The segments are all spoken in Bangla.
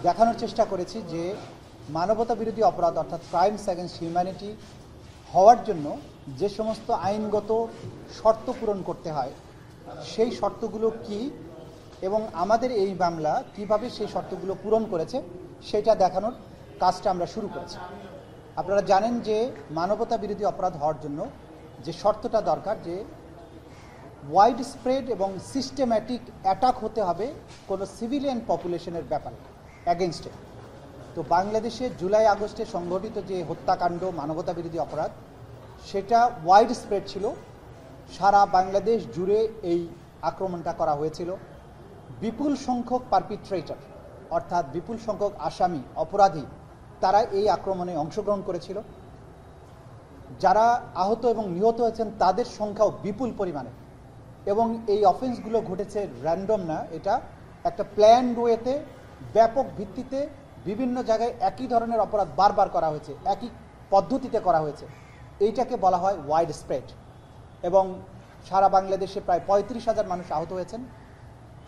দেখানোর চেষ্টা করেছি যে মানবতা বিরোধী অপরাধ অর্থাৎ ক্রাইমস অ্যাগেন্স্ট হিউম্যানিটি হওয়ার জন্য যে সমস্ত আইনগত শর্ত পূরণ করতে হয় সেই শর্তগুলো কি এবং আমাদের এই মামলা কিভাবে সেই শর্তগুলো পূরণ করেছে সেটা দেখানোর কাজটা আমরা শুরু করেছি। আপনারা জানেন যে মানবতা বিরোধী অপরাধ হওয়ার জন্য যে শর্তটা দরকার যে ওয়াইড স্প্রেড এবং সিস্টেম্যাটিক অ্যাটাক হতে হবে কোনো সিভিলিয়ান পপুলেশনের ব্যাপারে অ্যাগেনস্টে। তো বাংলাদেশে জুলাই আগস্টে সংঘটিত যে হত্যাকাণ্ড মানবতা বিরোধী অপরাধ সেটা ওয়াইড স্প্রেড ছিল, সারা বাংলাদেশ জুড়ে এই আক্রমণটা করা হয়েছিল। বিপুল সংখ্যক পারপিট্রেটর অর্থাৎ বিপুল সংখ্যক আসামি অপরাধী তারা এই আক্রমণে অংশগ্রহণ করেছিল। যারা আহত এবং নিহত হয়েছেন তাদের সংখ্যাও বিপুল পরিমাণে, এবং এই অফেন্সগুলো ঘটেছে র্যান্ডম না, এটা একটা প্ল্যান্ড ওয়েতে ব্যাপক ভিত্তিতে বিভিন্ন জায়গায় একই ধরনের অপরাধ বারবার করা হয়েছে, একই পদ্ধতিতে করা হয়েছে। এইটাকে বলা হয় ওয়াইড স্প্রেড। এবং সারা বাংলাদেশে প্রায় 35,000 মানুষ আহত হয়েছেন,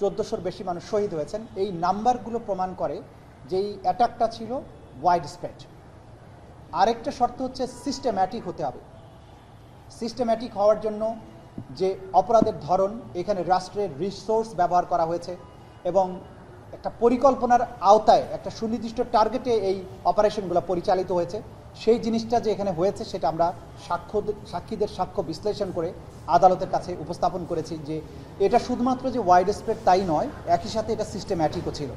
1400-র বেশি মানুষ শহীদ হয়েছেন। এই নাম্বারগুলো প্রমাণ করে যে এই অ্যাটাকটা ছিল ওয়াইড স্প্রেড। আরেকটা শর্ত হচ্ছে সিস্টেম্যাটিক হতে হবে। সিস্টেম্যাটিক হওয়ার জন্য যে অপরাধের ধরন, এখানে রাষ্ট্রের রিসোর্স ব্যবহার করা হয়েছে এবং একটা পরিকল্পনার আওতায় একটা সুনির্দিষ্ট টার্গেটে এই অপারেশনগুলো পরিচালিত হয়েছে। সেই জিনিসটা যে এখানে হয়েছে সেটা আমরা সাক্ষীদের সাক্ষ্য বিশ্লেষণ করে আদালতের কাছে উপস্থাপন করেছি যে এটা শুধুমাত্র যে ওয়াইড স্প্রেড তাই নয়, একই সাথে এটা সিস্টেম্যাটিকও ছিল।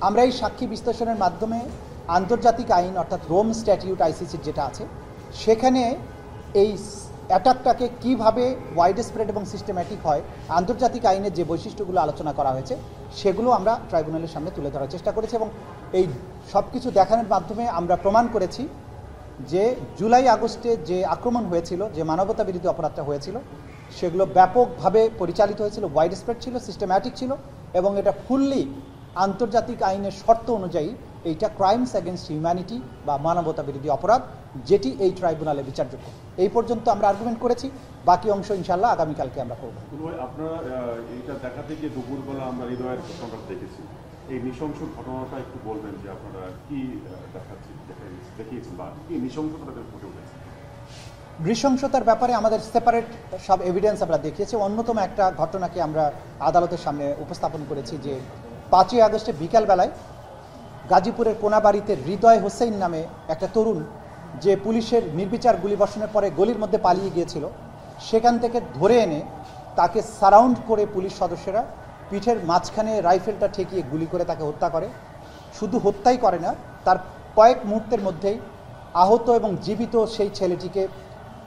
আমরা এই সাক্ষী বিশ্লেষণের মাধ্যমে আন্তর্জাতিক আইন অর্থাৎ রোম স্ট্যাটিউট আইসিসির যেটা আছে সেখানে এই অ্যাটাকটাকে কিভাবে ওয়াইড স্প্রেড এবং সিস্টেম্যাটিক হয়, আন্তর্জাতিক আইনের যে বৈশিষ্ট্যগুলো আলোচনা করা হয়েছে সেগুলো আমরা ট্রাইব্যুনালের সামনে তুলে ধরার চেষ্টা করেছি। এবং এই সব কিছু দেখানোর মাধ্যমে আমরা প্রমাণ করেছি যে জুলাই আগস্টে যে আক্রমণ হয়েছিল, যে মানবতা বিরোধী অপরাধটা হয়েছিল, সেগুলো ব্যাপকভাবে পরিচালিত হয়েছিল, ওয়াইড স্প্রেড ছিল, সিস্টেম্যাটিক ছিল এবং এটা ফুললি আন্তর্জাতিক আইনের শর্ত অনুযায়ী এইটা ক্রাইমস অ্যাগেন্স্ট হিউম্যানিটি বা মানবতা বিরোধী অপরাধ, যেটি এই ট্রাইব্যুনালে বিচারযোগ্য। এই পর্যন্ত আমরা আর্গুমেন্ট করেছি, বাকি অংশ ইনশাল্লাহ আগামীকালকে আমরা করব। আপনারা এইটা দেখাতে গিয়ে দুপুরবেলা আমরা হৃদয়ের ঘটনাটা দেখেছি, এই নৃশংস ঘটনাটা একটু বলবেন যে আপনারা কি দেখিয়েছেন বা কি নৃশংসতা ফুটে উঠেছে? নৃশংসতার ব্যাপারে আমাদের সেপারেট সব এভিডেন্স আমরা দেখিয়েছি। অন্যতম একটা ঘটনাকে আমরা আদালতের সামনে উপস্থাপন করেছি যে 5ই আগস্টে বিকালবেলায় গাজীপুরের কোনাবাড়িতে হৃদয় হোসেন নামে একটা তরুণ, যে পুলিশের নির্বিচার গুলিবর্ষণের পরে গলির মধ্যে পালিয়ে গিয়েছিল, সেখান থেকে ধরে এনে তাকে সারাউন্ড করে পুলিশ সদস্যরা পিঠের মাঝখানে রাইফেলটা ঠেকিয়ে গুলি করে তাকে হত্যা করে। শুধু হত্যাই করে না, তার কয়েক মুহূর্তের মধ্যেই আহত এবং জীবিত সেই ছেলেটিকে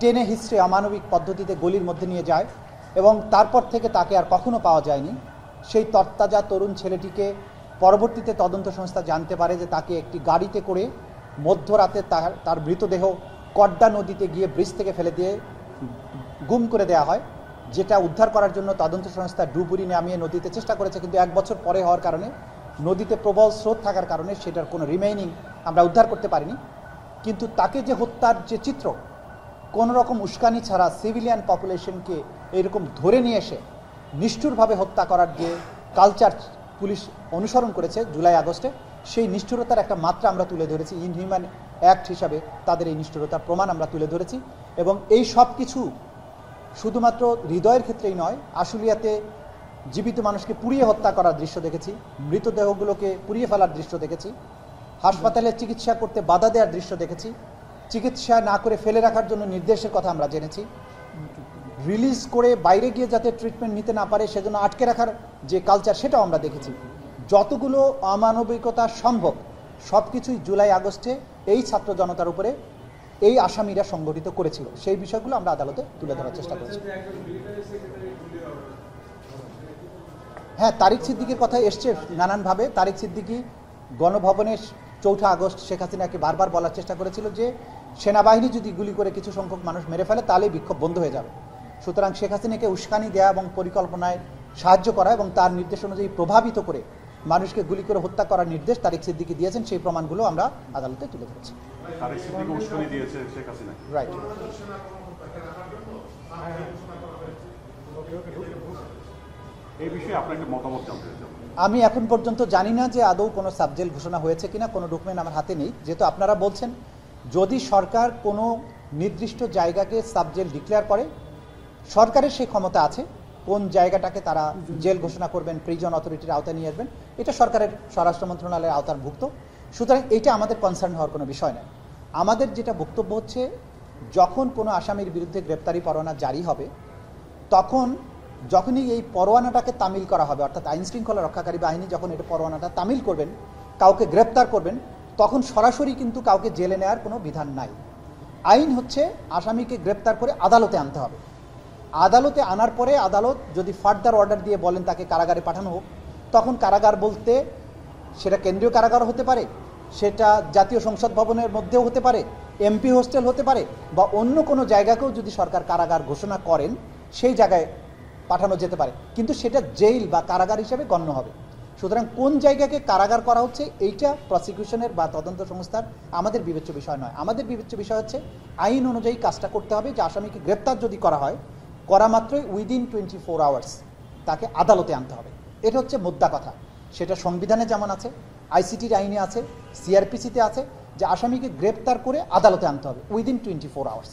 টেনে হিস্ট্রে অমানবিক পদ্ধতিতে গলির মধ্যে নিয়ে যায় এবং তারপর থেকে তাকে আর কখনো পাওয়া যায়নি। সেই তরতাজা তরুণ ছেলেটিকে পরবর্তীতে তদন্ত সংস্থা জানতে পারে যে তাকে একটি গাড়িতে করে মধ্যরাতে তার মৃতদেহ কড্ডা নদীতে গিয়ে ব্রিজ থেকে ফেলে দিয়ে গুম করে দেওয়া হয়, যেটা উদ্ধার করার জন্য তদন্ত সংস্থা ডুবুরি নামিয়ে নদীতে চেষ্টা করেছে, কিন্তু 1 বছর পরে হওয়ার কারণে নদীতে প্রবল স্রোত থাকার কারণে সেটার কোনো রিমেইনিং আমরা উদ্ধার করতে পারিনি। কিন্তু তাকে যে হত্যার যে চিত্র, কোনো রকম উস্কানি ছাড়া সিভিলিয়ান পপুলেশনকে এরকম ধরে নিয়ে এসে নিষ্ঠুরভাবে হত্যা করার যে কালচার পুলিশ অনুসরণ করেছে জুলাই আগস্টে, সেই নিষ্ঠুরতার একটা মাত্রা আমরা তুলে ধরেছি। ইনহিউম্যান অ্যাক্ট হিসাবে তাদের এই নিষ্ঠুরতার প্রমাণ আমরা তুলে ধরেছি। এবং এই সব কিছু শুধুমাত্র হৃদয়ের ক্ষেত্রেই নয়, আশুলিয়াতে জীবিত মানুষকে পুড়িয়ে হত্যা করার দৃশ্য দেখেছি, মৃতদেহগুলোকে পুড়িয়ে ফেলার দৃশ্য দেখেছি, হাসপাতালে চিকিৎসা করতে বাধা দেওয়ার দৃশ্য দেখেছি, চিকিৎসা না করে ফেলে রাখার জন্য নির্দেশের কথা আমরা জেনেছি, রিলিজ করে বাইরে গিয়ে যাতে ট্রিটমেন্ট নিতে না পারে সেজন্য আটকে রাখার যে কালচার সেটাও আমরা দেখেছি। যতগুলো অমানবিকতা সম্ভব সব কিছুই জুলাই আগস্টে এই ছাত্র জনতার উপরে এই আসামিরা সংগঠিত করেছিল, সেই বিষয়গুলো আমরা আদালতে তুলে ধরার চেষ্টা করেছি। হ্যাঁ, তারিক সিদ্দিকীর কথা এসছে নানানভাবে। তারিক সিদ্দিকী গণভবনে 4 আগস্ট শেখ হাসিনাকে বারবার বলার চেষ্টা করেছিল যে সেনাবাহিনী যদি গুলি করে কিছু সংখ্যক মানুষ মেরে ফেলে তাহলে বিক্ষোভ বন্ধ হয়ে যাবে। সুতরাং শেখ হাসিনাকে উস্কানি দেওয়া এবং পরিকল্পনায় সাহায্য করা এবং তার নির্দেশ অনুযায়ী প্রভাবিত করে মানুষকে গুলি করে হত্যা করার নির্দেশ তারিক সিদ্দিকী দিয়েছেন, সেই প্রমাণগুলো আমরা আদালতে তুলে ধরেছি। রাইট। এই বিষয়ে আপনার একটা মতামত জানতে চাই। আমি এখন পর্যন্ত জানি না যে আদৌ কোনো সাবজেল ঘোষণা হয়েছে কিনা, কোনো ডকুমেন্ট আমার হাতে নেই। যেহেতু আপনারা বলছেন যদি সরকার কোনো নির্দিষ্ট জায়গাকে সাবজেল ডিক্লেয়ার করে, সরকারের সেই ক্ষমতা আছে কোন জায়গাটাকে তারা জেল ঘোষণা করবেন, প্রিজন অথরিটির আওতায় নিয়ে আসবেন, এটা সরকারের স্বরাষ্ট্র মন্ত্রণালয়ের আওতাভুক্ত। সুতরাং এটা আমাদের কনসার্ন হওয়ার কোনো বিষয় নয়। আমাদের যেটা বক্তব্য হচ্ছে, যখন কোনো আসামির বিরুদ্ধে গ্রেপ্তারি পরোয়ানা জারি হবে, তখন যখনই এই পরোয়ানাটাকে তামিল করা হবে, অর্থাৎ আইন শৃঙ্খলা রক্ষাকারী বাহিনী যখন এটা পরোয়ানাটা তামিল করবেন, কাউকে গ্রেপ্তার করবেন, তখন সরাসরি কিন্তু কাউকে জেলে নেওয়ার কোনো বিধান নাই। আইন হচ্ছে আসামিকে গ্রেপ্তার করে আদালতে আনতে হবে। আদালতে আনার পরে আদালত যদি ফার্দার অর্ডার দিয়ে বলেন তাকে কারাগারে পাঠানো হোক, তখন কারাগার বলতে সেটা কেন্দ্রীয় কারাগার হতে পারে, সেটা জাতীয় সংসদ ভবনের মধ্যেও হতে পারে, এমপি হোস্টেল হতে পারে, বা অন্য কোনো জায়গাকেও যদি সরকার কারাগার ঘোষণা করেন সেই জায়গায় পাঠানো যেতে পারে, কিন্তু সেটা জেল বা কারাগার হিসেবে গণ্য হবে। সুতরাং কোন জায়গাকে কারাগার করা হচ্ছে এইটা প্রসিকিউশনের বা তদন্ত সংস্থার আমাদের বিবেচ্য বিষয় নয়। আমাদের বিবেচ্য বিষয় হচ্ছে আইন অনুযায়ী কাজটা করতে হবে, যে আসামিকে গ্রেপ্তার যদি করা হয়, করা মাত্রই উইদিন 24 আওয়ার্স তাকে আদালতে আনতে হবে। এটা হচ্ছে মুদ্রা কথা। সেটা সংবিধানে যেমন আছে, আইসিটির আইনে আছে, সিআরপিসিতে আছে, যে আসামিকে গ্রেপ্তার করে আদালতে আনতে হবে উইদিন 24 আওয়ার্স।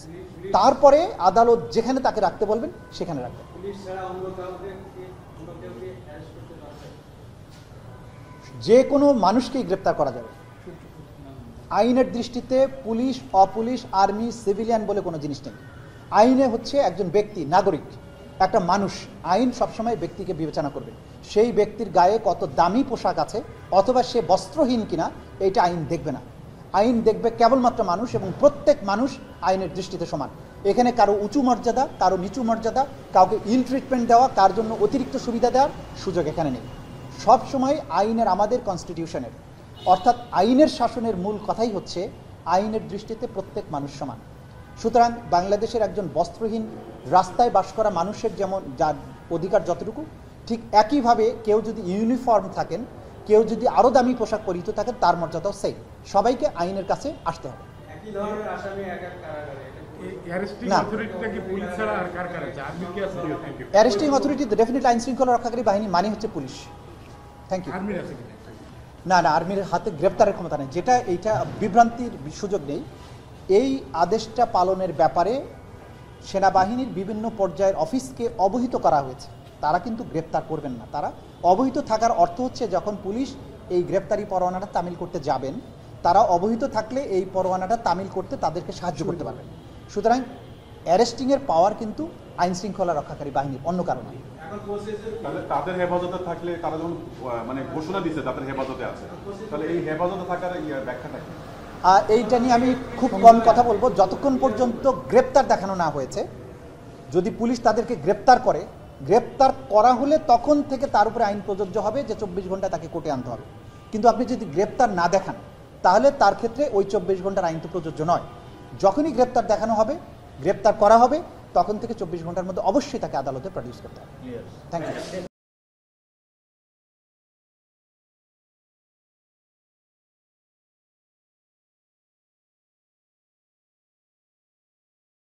তারপরে আদালত যেখানে তাকে রাখতে বলবেন সেখানে রাখবেন। যে কোনো মানুষকেই গ্রেপ্তার করা যাবে। আইনের দৃষ্টিতে পুলিশ, অপুলিশ, আর্মি, সিভিলিয়ান বলে কোনো জিনিস নেই। আইনে হচ্ছে একজন ব্যক্তি, নাগরিক, একটা মানুষ। আইন সবসময় ব্যক্তিকে বিবেচনা করবে। সেই ব্যক্তির গায়ে কত দামি পোশাক আছে অথবা সে বস্ত্রহীন কিনা, এইটা আইন দেখবে না। আইন দেখবে কেবলমাত্র মানুষ, এবং প্রত্যেক মানুষ আইনের দৃষ্টিতে সমান। এখানে কারো উঁচু মর্যাদা, কারো নিচু মর্যাদা, কাউকে ইল ট্রিটমেন্ট দেওয়া, কার জন্য অতিরিক্ত সুবিধা দেওয়ার সুযোগ এখানে নেই। সব সময় আইনের, আমাদের কনস্টিটিউশনের অর্থাৎ আইনের শাসনের মূল কথাই হচ্ছে আইনের দৃষ্টিতে প্রত্যেক মানুষ সমান। সুতরাং বাংলাদেশের একজন বস্ত্রহীন রাস্তায় বাস করা মানুষের যেমন যার অধিকার যতটুকু, ঠিক একইভাবে কেউ যদি ইউনিফর্ম থাকেন, কেউ যদি আরও দামি পোশাক পরিহিত থাকেন, তার মর্যাদাও সেই। সবাইকে আইনের কাছে আসতে হবে। অ্যারেস্টিং অথরিটি ডেফিনেটলি আইন শৃঙ্খলা রক্ষাকারী বাহিনী মানে হচ্ছে পুলিশ। Thank you. না, আর্মির হাতে গ্রেপ্তারের ক্ষমতা নেই, যেটা এইটা বিভ্রান্তির সুযোগ নেই। এই আদেশটা পালনের ব্যাপারে সেনাবাহিনীর বিভিন্ন পর্যায়ের অফিসকে অবহিত করা হয়েছে। তারা কিন্তু গ্রেপ্তার করবেন না। তারা অবহিত থাকার অর্থ হচ্ছে যখন পুলিশ এই গ্রেপ্তারি পরোয়ানাটা তামিল করতে যাবেন, তারা অবহিত থাকলে এই পরোয়ানাটা তামিল করতে তাদেরকে সাহায্য করতে পারবেন। সুতরাং অ্যারেস্টিংয়ের পাওয়ার কিন্তু আইন শৃঙ্খলা রক্ষাকারী বাহিনীর, অন্য কারণে। তাহলে তাদের হেফাজতে থাকলে, তারা যখন মানে ঘোষণা দিচ্ছে তাদের হেফাজতে আছে, তাহলে এই হেফাজতে থাকার ব্যাখ্যাটা কি? এইটা নিয়ে আমি খুব কম কথা বলবো। যতক্ষণ পর্যন্ত গ্রেপ্তার দেখানো না হয়েছে, যদি পুলিশ তাদেরকে গ্রেপ্তার করে, গ্রেপ্তার করা হলে তখন থেকে তার উপরে আইন প্রযোজ্য হবে যে 24 ঘন্টা তাকে কোর্টে আনতে হবে। কিন্তু আপনি যদি গ্রেপ্তার না দেখান, তাহলে তার ক্ষেত্রে ওই 24 ঘন্টার আইন তো প্রযোজ্য নয়। যখনই গ্রেপ্তার দেখানো হবে, গ্রেপ্তার করা হবে, তখন থেকে 24 ঘন্টার মধ্যে অবশ্যই তাকে আদালতে প্রডিউস করতে হবে। Thank you.